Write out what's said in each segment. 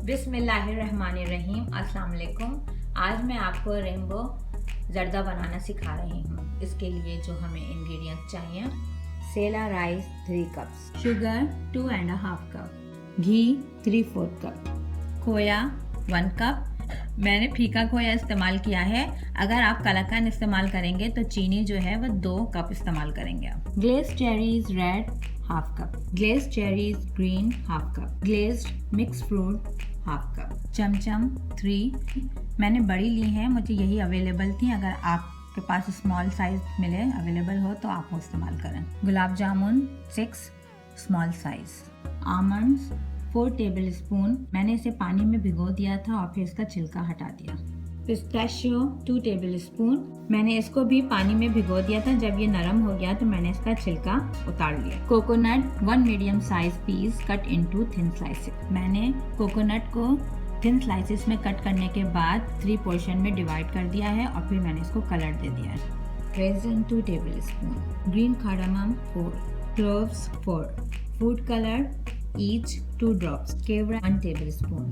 बिस्मिल्लाहिर्रहमानिर्रहीम। अस्सलाम वालेकुम। आज मैं आपको रेनबो जर्दा बनाना सिखा रही हूँ। इसके लिए जो हमें इंग्रेडिएंट्स चाहिए, सेला राइस 3 कप्स, शुगर 2.5 कप, घी 3/4 कप, खोया 1 कप। मैंने फीका खोया इस्तेमाल किया है। अगर आप कलाकंद इस्तेमाल करेंगे तो चीनी जो है वह 2 कप इस्तेमाल करेंगे आप। Glazed cherries red 1/2 cup, glazed cherries green 1/2 cup, glazed mix fruit 1/2 cup, chamcham 3। मैंने बड़ी ली है, मुझे यही अवेलेबल थी। अगर आपके पास स्मॉल साइज मिले अवेलेबल हो तो आप वो इस्तेमाल करें। Gulab jamun 6 small size, almonds 4 table spoon. मैंने इसे पानी में भिगो दिया था और फिर इसका छिलका हटा दिया। Pistachio 2 table spoon. मैंने इसको भी पानी में भिगो दिया था। जब ये नरम हो गया तो मैंने इसका छिलका उतार लिया। Coconut 1 medium size piece cut into thin slices. मैंने कोकोनट को थिन स्लाइसेस में कट करने के बाद 3 पोर्शन में डिवाइड कर दिया है और फिर मैंने इसको कलर दे दिया है। Resin 2 table spoon, green cardamom 4, cloves 4, food colour each 2 drops, केवड़ा 1 टेबल स्पून।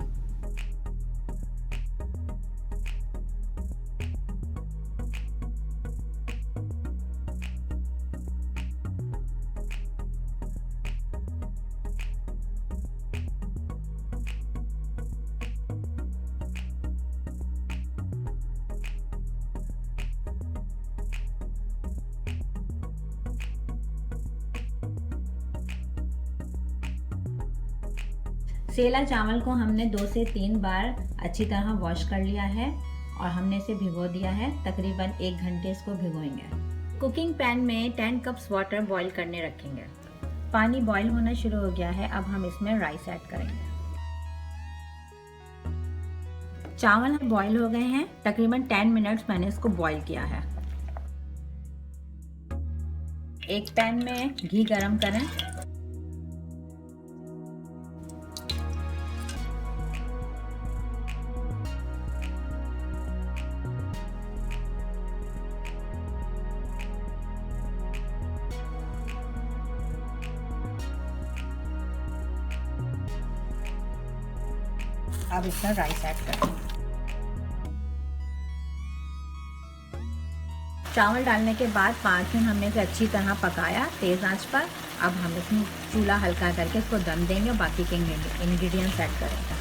सेला चावल को हमने 2 से 3 बार अच्छी तरह वॉश कर लिया है और हमने इसे भिगो दिया है। तकरीबन 1 घंटे इसको भिगोएंगे। कुकिंग पैन में 10 कप्स वाटर बॉईल करने रखेंगे। पानी बॉईल होना शुरू हो गया है। अब हम इसमें राइस ऐड करेंगे। चावल बॉईल हो गए हैं। तकरीबन 10 मिनट्स मैंने इसको बॉईल किया है। एक पैन में घी गरम करें। अब इसमें राइस ऐड करें। चावल डालने के बाद 5 मिनट हमने इसे अच्छी तरह पकाया तेज़ आंच पर। अब हम इसमें चूल्हा हल्का करके इसको दम देंगे और बाकी के इंग्रेडिएंट्स ऐड करेंगे।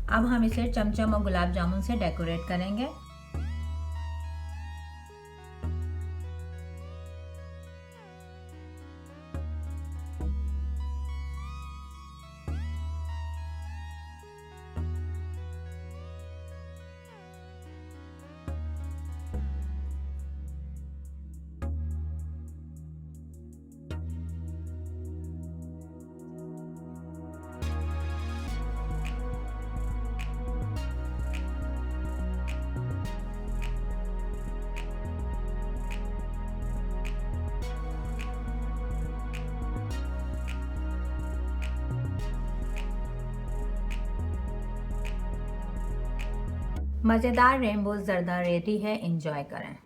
अब हम इसे चमचम और गुलाब जामुन से डेकोरेट करेंगे। मज़ेदार रेनबो जर्दा रेडी है। एंजॉय करें।